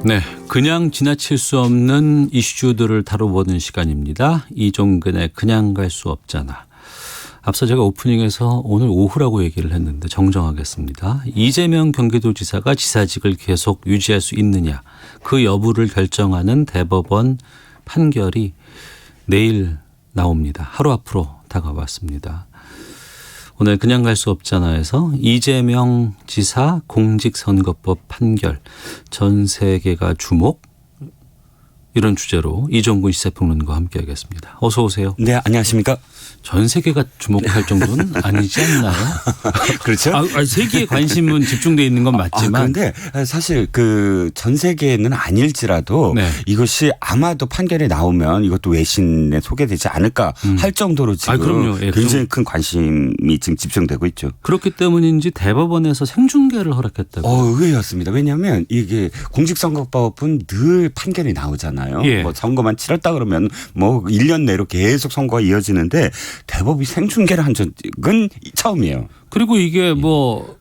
네, 그냥 지나칠 수 없는 이슈들을 다뤄보는 시간입니다. 이종근의 그냥 갈 수 없잖아. 앞서 제가 오프닝에서 오늘 오후라고 얘기를 했는데 정정하겠습니다. 이재명 경기도지사가 지사직을 계속 유지할 수 있느냐, 그 여부를 결정하는 대법원 판결이 내일 나옵니다. 하루 앞으로 다가왔습니다. 오늘 그냥 갈 수 없잖아에서 이재명 지사 공직선거법 판결, 전 세계가 주목, 이런 주제로 이종근 시사평론가와 함께하겠습니다. 어서 오세요. 네, 안녕하십니까. 전 세계가 주목할 정도는 아니지 않나요? 그렇죠. 세계에 관심은 집중되어 있는 건 맞지만. 그런데 사실 그 전 세계는 아닐지라도 네. 이것이 아마도 판결이 나오면 이것도 외신에 소개되지 않을까 할 정도로 지금 그럼요. 예, 굉장히 큰 관심이 지금 집중되고 있죠. 그렇기 때문인지 대법원에서 생중계를 허락했다고. 의외였습니다. 왜냐하면 이게 공직선거법은 늘 판결이 나오잖아요. 예. 뭐 선거만 치렀다 그러면 뭐 1년 내로 계속 선거가 이어지는데 대법이 생중계를 한 적은 처음이에요. 그리고 이게 뭐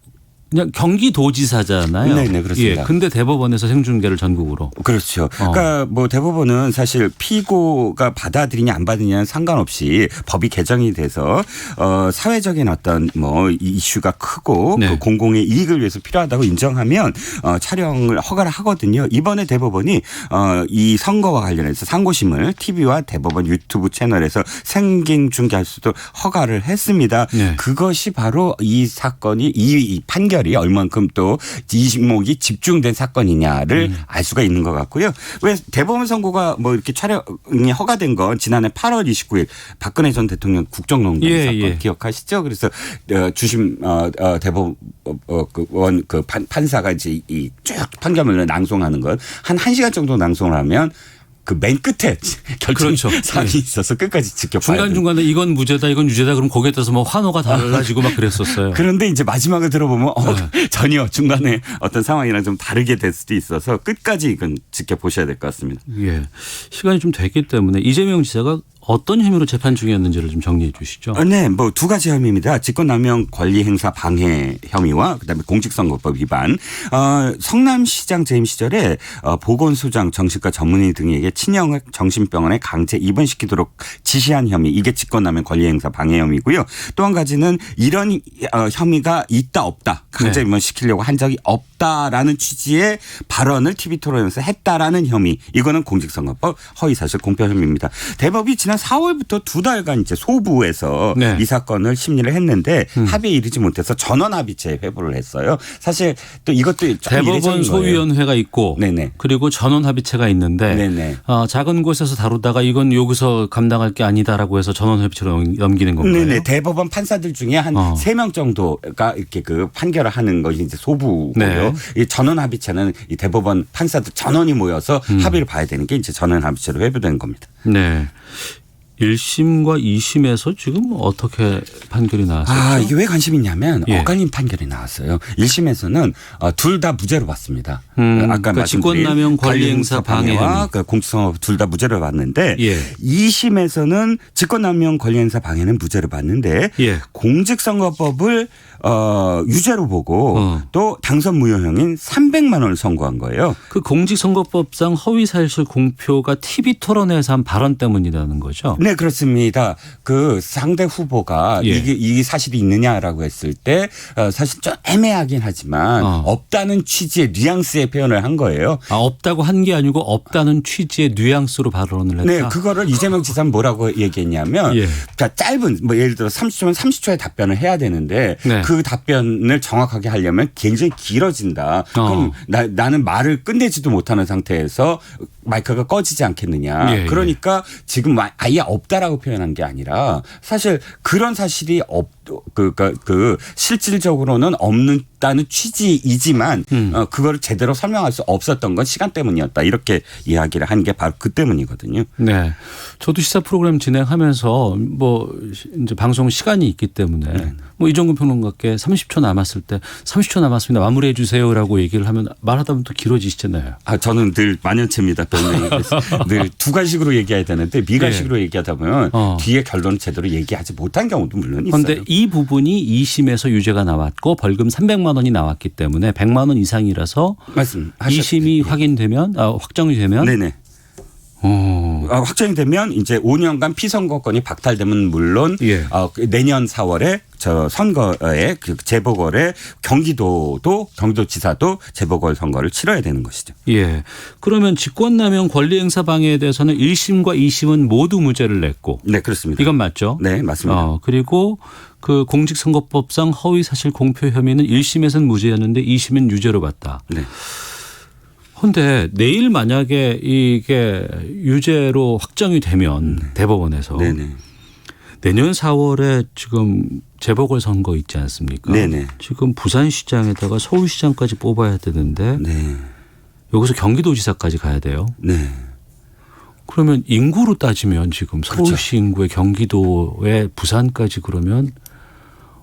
그냥 경기도지사잖아요. 네, 그렇습니다. 예, 근데 대법원에서 생중계를 전국으로. 그렇죠. 그러니까 뭐 대법원은 사실 피고가 받아들이냐 안 받느냐는 상관없이 법이 개정이 돼서 사회적인 어떤 뭐 이슈가 크고 네. 그 공공의 이익을 위해서 필요하다고 인정하면 촬영을 허가를 하거든요. 이번에 대법원이 이 선거와 관련해서 상고심을 TV와 대법원 유튜브 채널에서 생중 중계할 수도 허가를 했습니다. 네. 그것이 바로 이 사건이 이 판결이 얼만큼 또 이項目이 집중된 사건이냐를 알 수가 있는 것 같고요. 왜 대법원 선고가 뭐 이렇게 촬영이 허가된 건 지난해 8월 29일 박근혜 전 대통령 국정농단 사건 기억하시죠? 그래서 주심 대법원 그 판사가 이제 이 쭉 판결문을 낭송하는 건 한 1시간 정도 낭송을 하면 그 맨 끝에 결정 사항이 있어서 끝까지 지켜봐야 돼요. 중간중간에 이건 무죄다 이건 유죄다 그럼 거기에 따라서 뭐 환호가 달라지고 막 그랬었어요. 그런데 이제 마지막을 들어보면 전혀 중간에 어떤 상황이랑 좀 다르게 될 수도 있어서 끝까지 이건 지켜보셔야 될 것 같습니다. 예, 시간이 좀 됐기 때문에 이재명 지사가 어떤 혐의로 재판 중이었는지를 좀 정리해 주시죠. 네, 뭐 두 가지 혐의입니다. 직권남용 권리행사 방해 혐의와 그다음에 공직선거법 위반. 성남시장 재임 시절에 보건소장, 정신과 전문의 등에게 친형 정신병원에 강제 입원시키도록 지시한 혐의. 이게 직권남용 권리행사 방해 혐의고요. 또 한 가지는 이런 혐의가 있다 없다. 강제 입원시키려고 한 적이 없다라는 취지의 발언을 TV 토론에서 했다라는 혐의. 이거는 공직선거법 허위사실 공표 혐의입니다. 대법이 지난 4월부터 2달간 이제 소부에서 이 사건을 심리를 했는데 합의에 이르지 못해서 전원합의체 회부를 했어요. 사실 또 이것도 대법원 소위원회가 있고 그리고 전원합의체가 있는데 작은 곳에서 다루다가 이건 여기서 감당할 게 아니다라고 해서 전원합의체로 넘기는 건가요? 네네. 대법원 판사들 중에 한 3명 정도가 이렇게 그 판결을 하는 것이 이제 소부고요. 이 전원합의체는 이 대법원 판사들 전원이 모여서 합의를 봐야 되는 게 이제 전원합의체로 회부된 겁니다. 네. 1심과 2심에서 지금 어떻게 판결이 나왔었죠? 이게 왜 관심이 있냐면 엇갈린 판결이 나왔어요. 1심에서는 둘 다 무죄로 봤습니다. 아까 그러니까 직권남용 권리행사 방해와 공직선거법 둘 다 무죄로 봤는데 2심에서는 직권남용 권리행사 방해는 무죄로 봤는데 공직선거법을 유죄로 보고 또 당선 무효형인 300만 원을 선고한 거예요. 그 공직선거법상 허위사실 공표가 TV 토론에서 한 발언 때문이라는 거죠? 네, 그렇습니다. 그 상대 후보가 이게 사실이 있느냐라고 했을 때 사실 좀 애매하긴 하지만 없다는 취지의 뉘앙스의 표현을 한 거예요. 없다고 한 게 아니고 없다는 취지의 뉘앙스로 발언을 했다? 네, 그거를 이재명 지사는 뭐라고 얘기했냐면 그러니까 짧은 뭐 예를 들어 30초면 30초의 답변을 해야 되는데 그 답변을 정확하게 하려면 굉장히 길어진다. 그럼 나는 말을 끝내지도 못하는 상태에서 마이크가 꺼지지 않겠느냐. 그러니까 지금 아예 없다라고 표현한 게 아니라 사실 그런 사실이 실질적으로는 없다는 취지이지만 그걸 제대로 설명할 수 없었던 건 시간 때문이었다. 이렇게 이야기를 한 게 바로 그 때문이거든요. 네. 저도 시사 프로그램 진행하면서 뭐 이제 방송 시간이 있기 때문에 뭐 이종근 평론가께 30초 남았을 때 30초 남았습니다. 마무리해 주세요라고 얘기를 하면 말하다 보면 또 길어지시잖아요. 저는 늘 만연체입니다. 늘 두 가지식으로 얘기해야 되는데 미가식으로 얘기하다 보면 뒤에 결론을 제대로 얘기하지 못한 경우도 물론 있어요. 그런데 이 부분이 2심에서 유죄가 나왔고 벌금 300만 원이 나왔기 때문에 100만 원 이상이라서 말씀하셨 2심이 확인되면 확정이 되면 네네. 확정이 되면 이제 5년간 피선거권이 박탈되면 물론 예. 내년 4월에 저 선거에 그 재보궐에 경기도지사도 재보궐 선거를 치러야 되는 것이죠. 예. 그러면 직권남용 권리행사 방해에 대해서는 1심과 2심은 모두 무죄를 냈고. 네, 그렇습니다. 이건 맞죠? 네, 맞습니다. 그리고 그 공직선거법상 허위사실 공표 혐의는 1심에서는 무죄였는데 2심은 유죄로 봤다. 네. 그런데 내일 만약에 이게 유죄로 확정이 되면 대법원에서 네네. 내년 4월에 지금 재보궐 선거 있지 않습니까? 네네. 지금 부산시장에다가 서울시장까지 뽑아야 되는데 네. 여기서 경기도지사까지 가야 돼요. 네. 그러면 인구로 따지면 지금 서울시 그렇죠. 인구의 경기도에 부산까지 그러면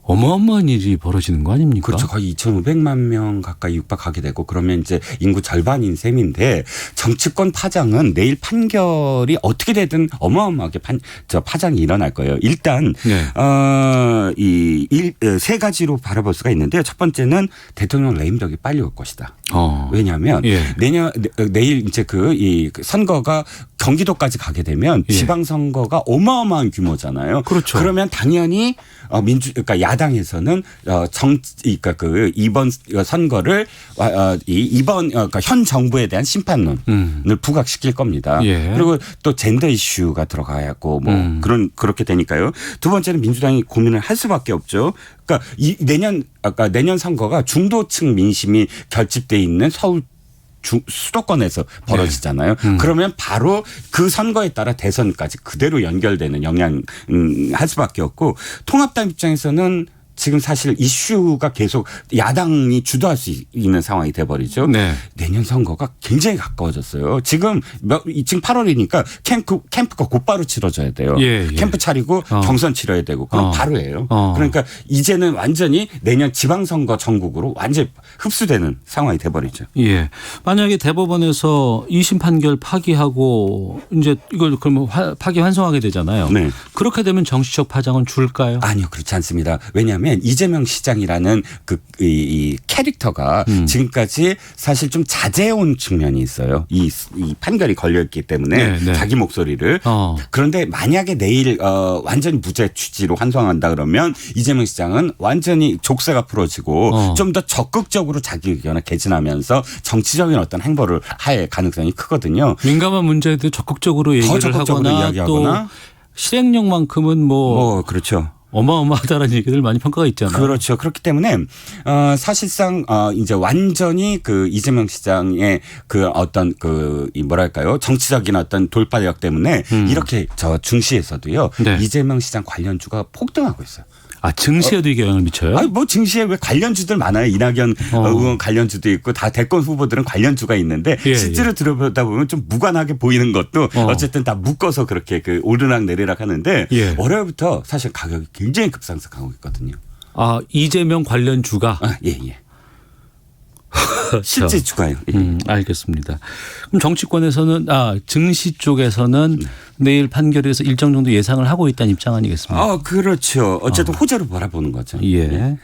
어마어마한 일이 벌어지는 거 아닙니까? 그렇죠. 거의 2,500만 명 가까이 육박하게 되고 그러면 이제 인구 절반인 셈인데 정치권 파장은 내일 판결이 어떻게 되든 어마어마하게 파장이 일어날 거예요. 일단 네. 세 가지로 바라볼 수가 있는데요. 첫 번째는 대통령 레임덕이 빨리 올 것이다. 왜냐하면 예. 내일 이제 이 선거가 경기도까지 가게 되면 예. 지방선거가 어마어마한 규모잖아요. 그렇죠. 그러면 당연히 그러니까 야당에서는 그러니까 이번 선거를 그러니까 현 정부에 대한 심판론을 부각시킬 겁니다. 예. 그리고 또 젠더 이슈가 들어가고 그렇게 되니까요. 두 번째는 민주당이 고민을 할 수밖에 없죠. 그러니까 내년 선거가 중도층 민심이 결집돼 있는 서울 수도권에서 벌어지잖아요. 그러면 바로 그 선거에 따라 대선까지 그대로 연결되는 할 수밖에 없고 통합당 입장에서는 지금 사실 이슈가 계속 야당이 주도할 수 있는 상황이 돼버리죠. 네. 내년 선거가 굉장히 가까워졌어요. 지금 8월이니까 캠프가 곧바로 치러져야 돼요. 예. 캠프 차리고 경선 치러야 되고 그럼 바로 해요. 그러니까 이제는 완전히 내년 지방선거 전국으로 완전히 흡수되는 상황이 돼버리죠. 예. 만약에 대법원에서 2심 판결 파기하고 이제 이걸 그러면 파기 환송하게 되잖아요. 네. 그렇게 되면 정치적 파장은 줄까요? 아니요, 그렇지 않습니다. 왜냐하면 이재명 시장이라는 이 캐릭터가 지금까지 사실 좀 자제해온 측면이 있어요. 이 판결이 걸려있기 때문에 네. 자기 목소리를. 그런데 만약에 내일 완전히 무죄 취지로 환송한다 그러면 이재명 시장은 완전히 족쇄가 풀어지고 좀 더 적극적으로 자기 의견을 개진하면서 정치적인 어떤 행보를 할 가능성이 크거든요. 민감한 문제도 적극적으로 얘기를 하거나 또 실행력만큼은 그렇죠. 어마어마하다라는 얘기들 많이 평가가 있잖아요. 그렇죠. 그렇기 때문에 사실상 이제 완전히 그 이재명 시장의 그 어떤 뭐랄까요 정치적인 어떤 돌파력 때문에 이렇게 저 증시에서도요. 네. 이재명 시장 관련주가 폭등하고 있어요. 증시에도 이게 영향을 미쳐요? 증시에 왜 관련주들 많아요. 이낙연 의원 관련주도 있고 다 대권 후보들은 관련주가 있는데 실제로 들어보다 보면 좀 무관하게 보이는 것도 어쨌든 다 묶어서 그렇게 오르락 내리락 하는데 월요일부터 사실 가격이 굉장히 급상승하고 있거든요. 이재명 관련주가? 예. 실제 주가요. 알겠습니다. 그럼 정치권에서는 증시 쪽에서는 내일 판결에서 일정 정도 예상을 하고 있다는 입장 아니겠습니까? 그렇죠. 어쨌든 호재로 바라보는 거죠. 예.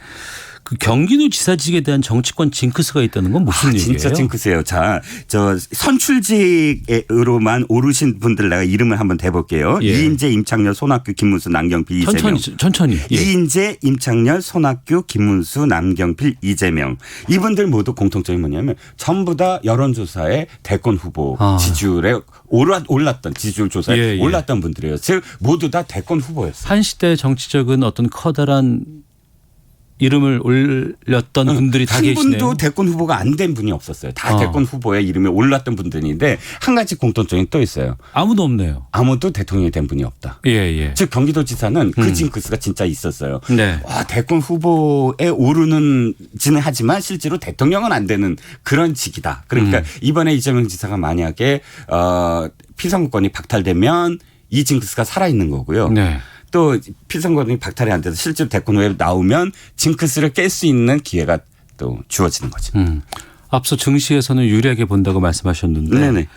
그 경기도지사직에 대한 정치권 징크스가 있다는 건 무슨 얘기예요? 진짜 징크스예요. 자, 선출직으로만 오르신 분들 내가 이름을 한번 대볼게요. 이인재, 임창열, 손학규, 김문수, 남경필, 이재명. 천천히. 이인재, 임창열, 손학규, 김문수, 남경필, 이재명. 이분들 모두 공통점이 뭐냐면 전부 다 여론조사에 대권 후보 지지율에 올랐던 지지율 조사에 올랐던 분들이에요. 즉 모두 다 대권 후보였어요. 한 시대 정치적인 어떤 커다란 이름을 올렸던 분들이 다 계시네요. 한 분도 대권 후보가 안 된 분이 없었어요. 다 대권 후보에 이름이 올랐던 분들인데 한 가지 공통점이 또 있어요. 아무도 없네요. 아무도 대통령이 된 분이 없다. 예. 즉 경기도지사는 그 징크스가 진짜 있었어요. 네. 대권 후보에 오르는지는 하지만 실제로 대통령은 안 되는 그런 직이다. 그러니까 이번에 이재명 지사가 만약에 피선거권이 박탈되면 이 징크스가 살아있는 거고요. 네. 또 피선거권이 박탈이 안 돼서 실제로 대권 후에 나오면 징크스를 깰 수 있는 기회가 또 주어지는 거죠. 앞서 증시에서는 유리하게 본다고 말씀하셨는데 네네.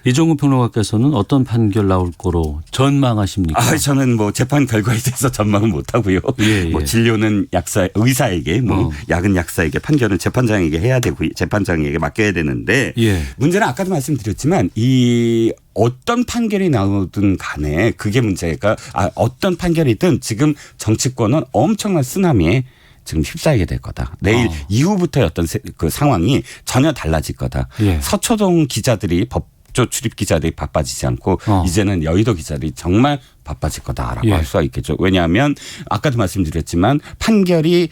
이종근 평론가께서는 어떤 판결 나올 거로 전망하십니까? 저는 뭐 재판 결과에 대해서 전망은 못 하고요. 예, 뭐 예. 진료는 의사에게 약은 약사에게 판결은 재판장에게 해야 되고 재판장에게 맡겨야 되는데 예. 문제는 아까도 말씀드렸지만 이 어떤 판결이 나오든 간에 그게 문제가 어떤 판결이든 지금 정치권은 엄청난 쓰나미에 지금 휩싸이게 될 거다. 내일 이후부터의 어떤 그 상황이 전혀 달라질 거다. 예. 서초동 기자들이 법조 출입 기자들이 바빠지지 않고 이제는 여의도 기자들이 정말 바빠질 거다라고 예. 할 수가 있겠죠. 왜냐하면 아까도 말씀드렸지만 판결이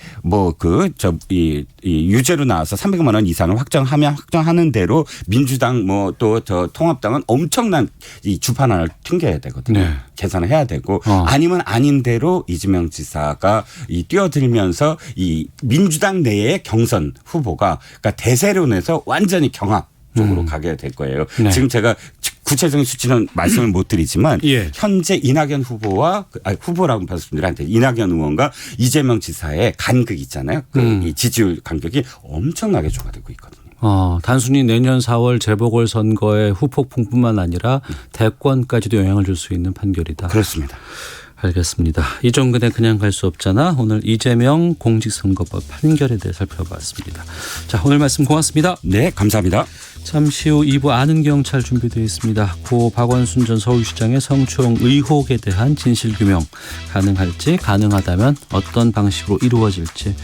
이 유죄로 나와서 300만 원 이상을 확정하는 대로 민주당 또 저 통합당은 엄청난 이 주판을 튕겨야 되거든요. 네. 계산을 해야 되고 아니면 아닌 대로 이재명 지사가 뛰어들면서 이 민주당 내의 경선 후보가 그러니까 대세론에서 완전히 경합 쪽으로 가게 될 거예요. 네. 지금 제가 구체적인 수치는 말씀을 못 드리지만 예. 현재 이낙연 후보와 후보라고 말씀드렸는데 이낙연 의원과 이재명 지사의 간극 있잖아요. 이 지지율 간격이 엄청나게 좁아지고 있거든요. 단순히 내년 4월 재보궐선거의 후폭풍뿐만 아니라 대권까지도 영향을 줄 수 있는 판결이다. 그렇습니다. 알겠습니다. 이종근의 그냥 갈 수 없잖아. 오늘 이재명 공직선거법 판결에 대해 살펴봤습니다. 자, 오늘 말씀 고맙습니다. 네, 감사합니다. 잠시 후 2부 아는 경찰 준비되어 있습니다. 고 박원순 전 서울시장의 성추행 의혹에 대한 진실규명 가능할지 가능하다면 어떤 방식으로 이루어질지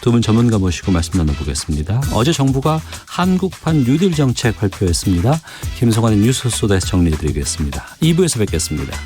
두 분 전문가 모시고 말씀 나눠보겠습니다. 어제 정부가 한국판 뉴딜 정책 발표했습니다. 김성환의 뉴스 소다에서 정리해드리겠습니다. 2부에서 뵙겠습니다.